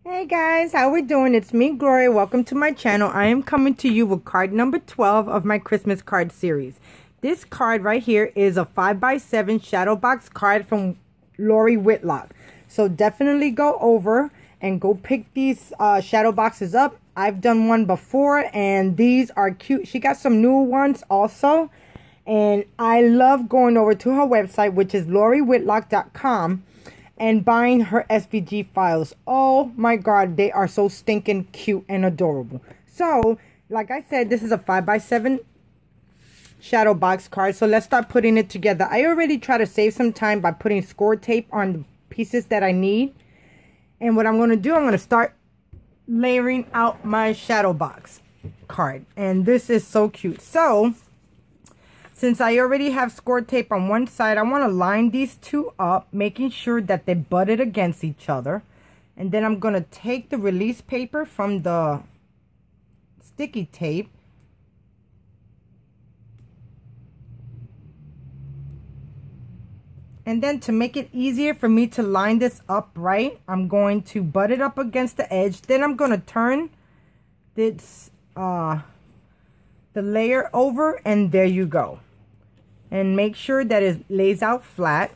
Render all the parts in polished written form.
Hey guys, how we doing? It's me, Gloria. Welcome to my channel. I am coming to you with card number 12 of my Christmas card series. This card right here is a 5x7 shadow box card from Whitlock. So definitely go over and go pick these shadow boxes up. I've done one before and these are cute. She got some new ones also. And I love going over to her website, which is LoriWhitlock.com. and buying her SVG files. Oh my god, they are so stinking cute and adorable. So, like I said, this is a 5x7 shadow box card. So let's start putting it together. I already try to save some time by putting score tape on the pieces that I need. And what I'm going to do, I'm going to start layering out my shadow box card. And this is so cute. So, since I already have score tape on one side, I want to line these two up, making sure that they butted against each other. And then I'm going to take the release paper from the sticky tape. And then to make it easier for me to line this up right, I'm going to butt it up against the edge. Then I'm going to turn this the layer over, and there you go. And make sure that it lays out flat.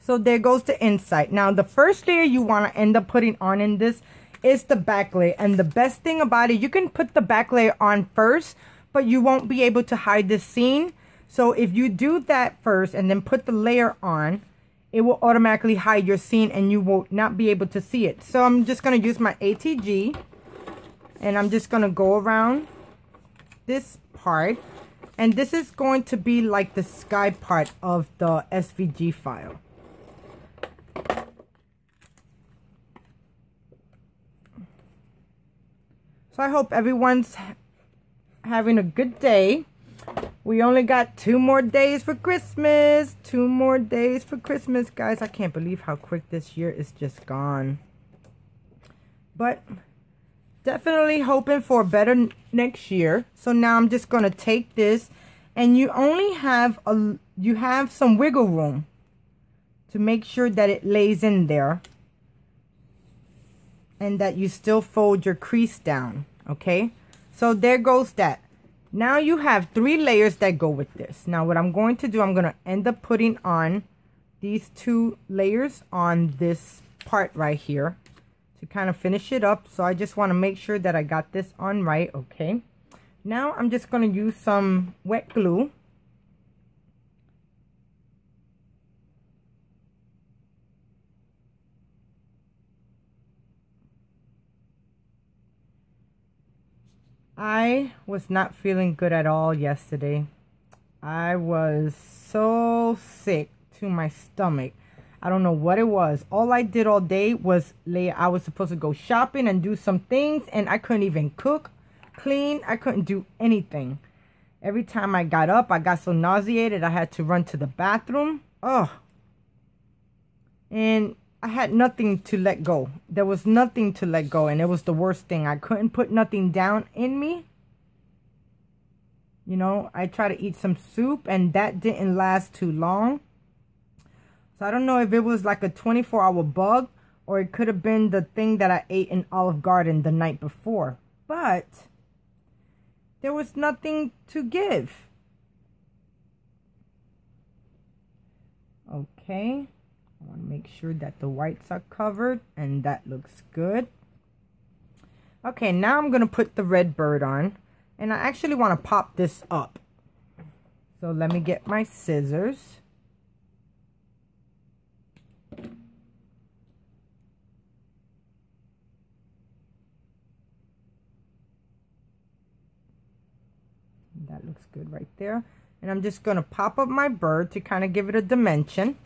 So there goes the inside. Now the first layer you want to end up putting on in this is the back layer. And the best thing about it, you can put the back layer on first, but you won't be able to hide the seam. So if you do that first and then put the layer on, it will automatically hide your seam and you will not be able to see it. So I'm just going to use my ATG and I'm just going to go around this part. And this is going to be like the sky part of the SVG file. So I hope everyone's having a good day. We only got 2 more days for Christmas. 2 more days for Christmas, guys. I can't believe how quick this year is just gone. But definitely hoping for better next year. So now I'm just going to take this, and you only have some wiggle room to make sure that it lays in there and that you still fold your crease down. Okay, so there goes that. Now you have 3 layers that go with this. Now what I'm going to do, I'm going to end up putting on these 2 layers on this part right here to kind of finish it up. So I just want to make sure that I got this on right. Okay, now I'm just going to use some wet glue. I was not feeling good at all yesterday. I was so sick to my stomach. I don't know what it was. All I did all day was I was supposed to go shopping and do some things, and I couldn't even cook, clean. I couldn't do anything. Every time I got up, I got so nauseated, I had to run to the bathroom. Oh. And I had nothing to let go. There was nothing to let go, and it was the worst thing. I couldn't put nothing down in me. You know, I tried to eat some soup, and that didn't last too long. So I don't know if it was like a 24-hour bug, or it could have been the thing that I ate in Olive Garden the night before. But there was nothing to give. Okay. I want to make sure that the whites are covered, and that looks good. Okay, now I'm going to put the red bird on, and I actually want to pop this up. So let me get my scissors. That looks good right there. And I'm just going to pop up my bird to kind of give it a dimension.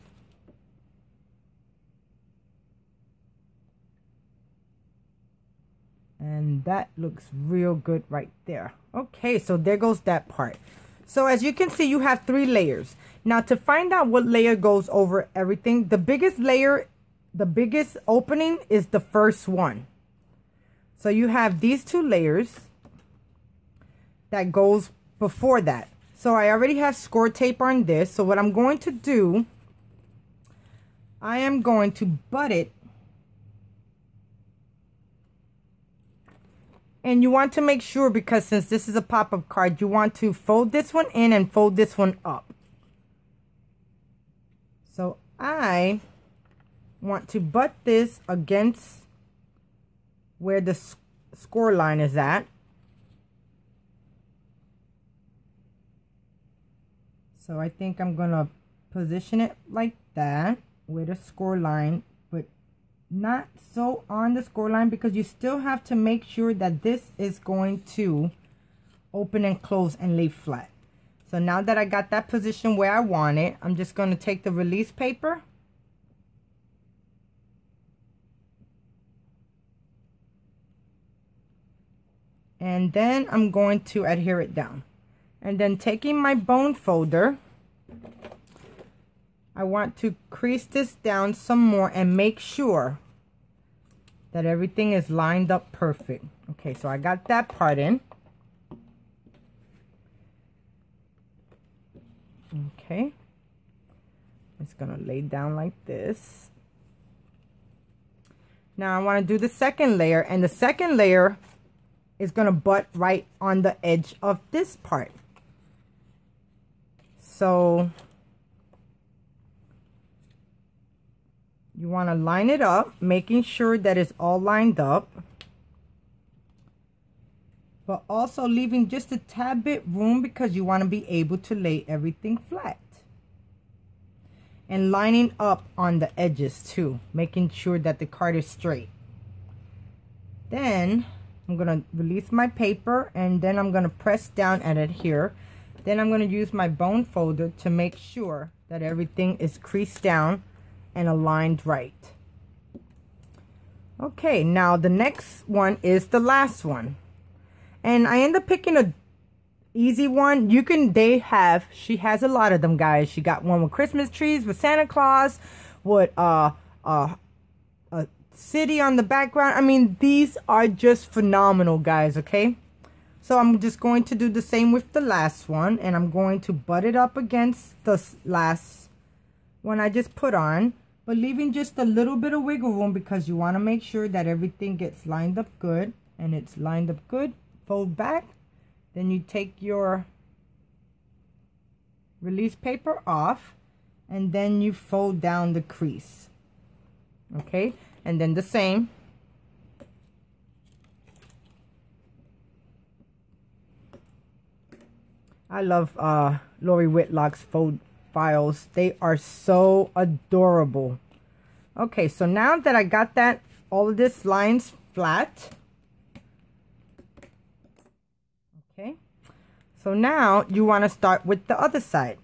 And that looks real good right there. Okay, so there goes that part. So as you can see, you have 3 layers. Now to find out what layer goes over everything, the biggest layer, the biggest opening is the first one. So you have these 2 layers that goes before that. So I already have score tape on this. So what I'm going to do, I am going to butt it And you want to make sure, because since this is a pop-up card, you want to fold this one in and fold this one up. So I want to butt this against where the score line is at. So I think I'm gonna position it like that with a score line, but not so on the score line, because you still have to make sure that this is going to open and close and lay flat. So now that I got that position where I want it, I'm just going to take the release paper and then I'm going to adhere it down. And then taking my bone folder, I want to crease this down some more and make sure that everything is lined up perfect. Okay, so I got that part in. Okay, it's gonna lay down like this. Now I want to do the second layer, and the second layer is gonna butt right on the edge of this part. So you want to line it up, making sure that it's all lined up, but also leaving just a tad bit room because you want to be able to lay everything flat. And lining up on the edges too, making sure that the card is straight. Then I'm going to release my paper, and then I'm going to press down and adhere. Then I'm going to use my bone folder to make sure that everything is creased down and aligned right. Okay, now the next one is the last one. And I end up picking a easy one. She has a lot of them, guys. She got one with Christmas trees, with Santa Claus, with a city on the background. I mean, these are just phenomenal, guys, okay? So I'm just going to do the same with the last one, and I'm going to butt it up against the last one I just put on, but leaving just a little bit of wiggle room because you want to make sure that everything gets lined up good. And it's lined up good. Fold back. Then you take your release paper off, and then you fold down the crease. Okay, and then the same. I love Lori Whitlock's fold files. They are so adorable. Okay, so now that I got that, all of this lines flat. Okay, so now you want to start with the other side.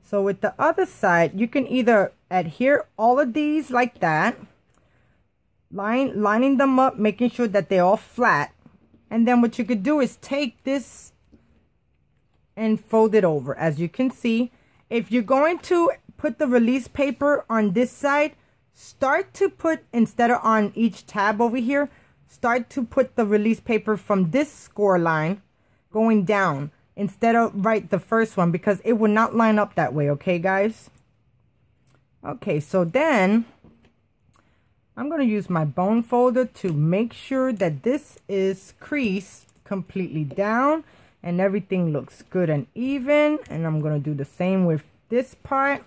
So with the other side, you can either adhere all of these like that, lining them up, making sure that they're all flat. And then what you could do is take this and fold it over. As you can see, if you're going to put the release paper on this side, start to put, instead of on each tab over here, start to put the release paper from this score line going down instead of right the first one, because it will not line up that way. Okay, guys? Okay, so then I'm going to use my bone folder to make sure that this is creased completely down and everything looks good and even. And I'm going to do the same with this part.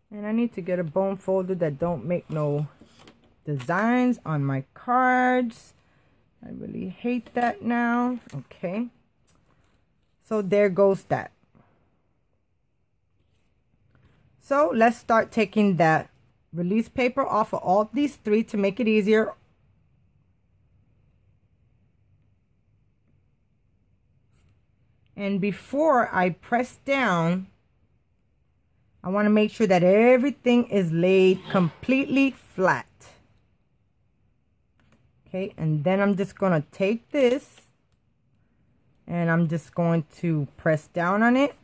And I need to get a bone folder that don't make no designs on my cards. I really hate that now. Okay. So there goes that. So let's start taking that release paper off of all these three to make it easier. And before I press down, I want to make sure that everything is laid completely flat. Okay, and then I'm just going to take this and I'm just going to press down on it.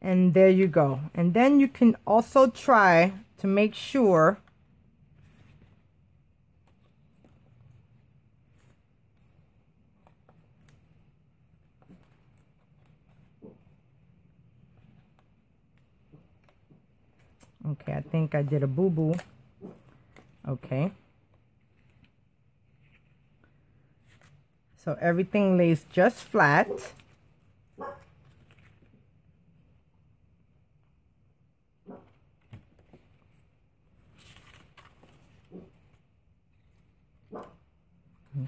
And there you go. And then you can also try to make sure Okay, I think I did a boo-boo. Okay. So everything lays just flat.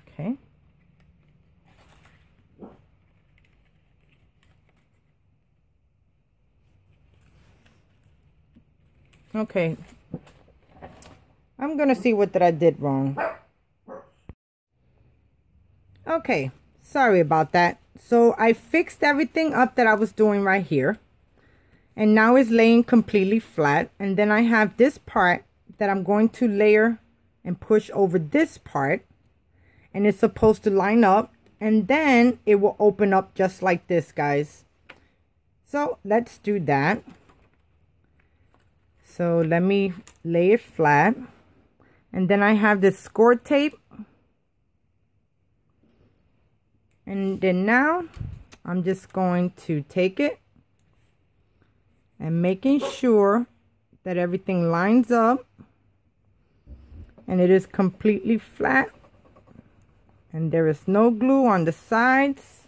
Okay. Okay. I'm gonna see what that I did wrong. Okay, sorry about that. So I fixed everything up that I was doing right here. And now it's laying completely flat. And then I have this part that I'm going to layer and push over this part. And it's supposed to line up. And then it will open up just like this, guys. So let's do that. So let me lay it flat. And then I have this score tape. And then now I'm just going to take it and making sure that everything lines up and it is completely flat and there is no glue on the sides.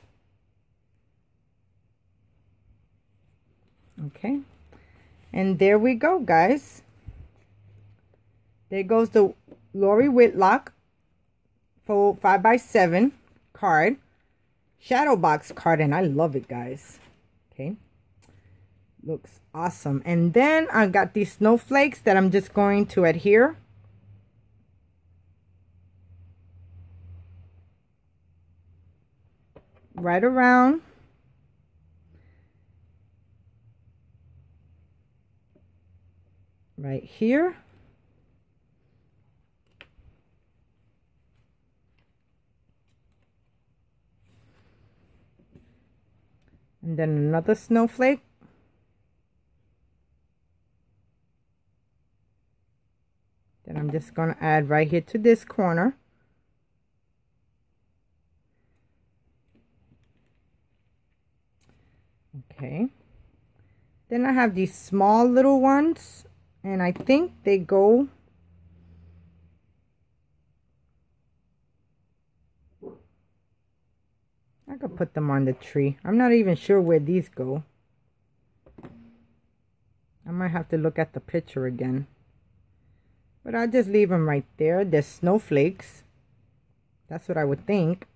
Okay, and there we go, guys. There goes the Lori Whitlock for 5x7 card, ShadowBox card, and I love it, guys. Okay, looks awesome. And then I got these snowflakes that I'm just going to adhere. Right around. Right here. And then another snowflake. Then I'm just going to add right here to this corner. Okay. Then I have these small little ones, and I think they go I could put them on the tree. I'm not even sure where these go. I might have to look at the picture again. But I'll just leave them right there. They're snowflakes. That's what I would think.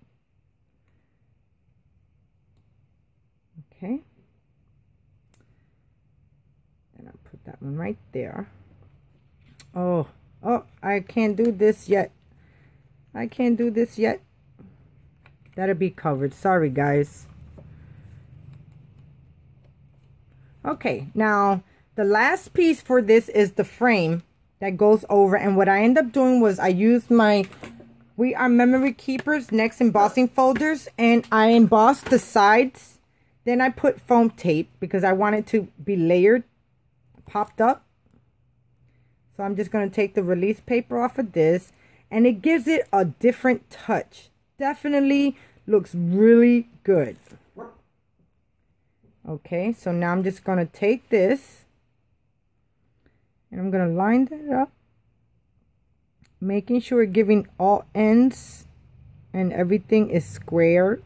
Okay. Then I'll put that one right there. Oh, I can't do this yet. I can't do this yet. That'll be covered. Sorry, guys. Okay, now the last piece for this is the frame that goes over. And what I end up doing was I used my We Are Memory Keepers Next embossing folders, and I embossed the sides. Then I put foam tape because I want it to be layered, popped up. So I'm just going to take the release paper off of this, and it gives it a different touch. Definitely looks really good. Okay, so now I'm just going to take this and I'm going to line that up, making sure giving all ends and everything is squared.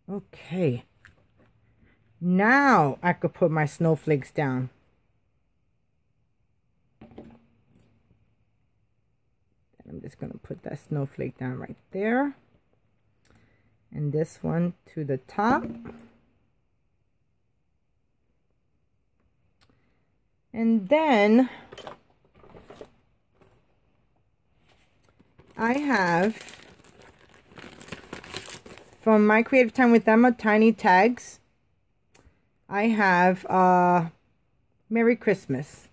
Okay, now I could put my snowflakes down. I'm just going to put that snowflake down right there. And this one to the top. And then I have from My Creative Time with Emma tiny tags. I have Merry Christmas.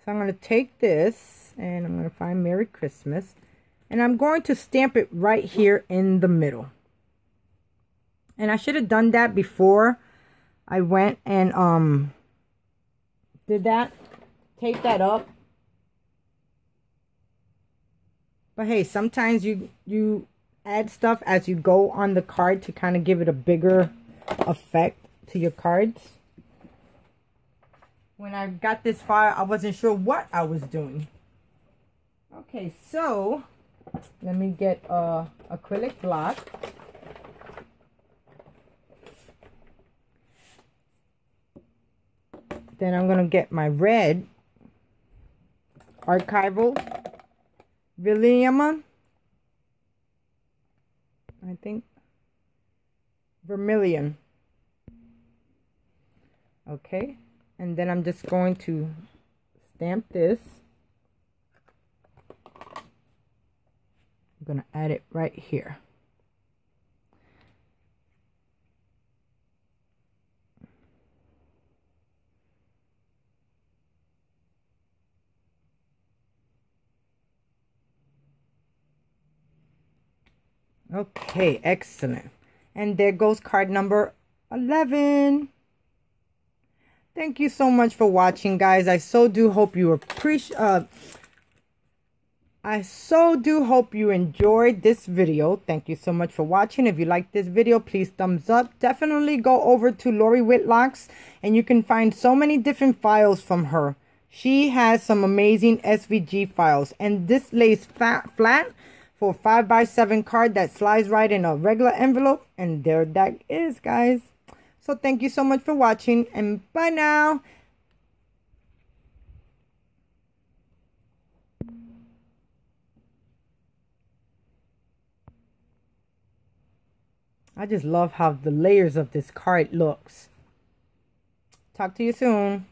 So I'm going to take this and I'm going to find Merry Christmas. And I'm going to stamp it right here in the middle. And I should have done that before I went and did that. Tape that up. But hey, sometimes you add stuff as you go on the card to kind of give it a bigger effect to your cards. When I got this file, I wasn't sure what I was doing. Okay, so let me get a acrylic block. Then I'm going to get my red archival Vermilion, I think. Vermilion. Okay. And then I'm just going to stamp this. I'm going to add it right here. Okay, excellent. And there goes card number 11. Thank you so much for watching, guys. I so do hope you enjoyed this video. Thank you so much for watching. If you like this video, please thumbs up. Definitely go over to Lori Whitlock's, and you can find so many different files from her. She has some amazing SVG files, and this lays flat for a 5x7 card that slides right in a regular envelope. And there that is, guys. So thank you so much for watching, and bye now. I just love how the layers of this card looks. Talk to you soon.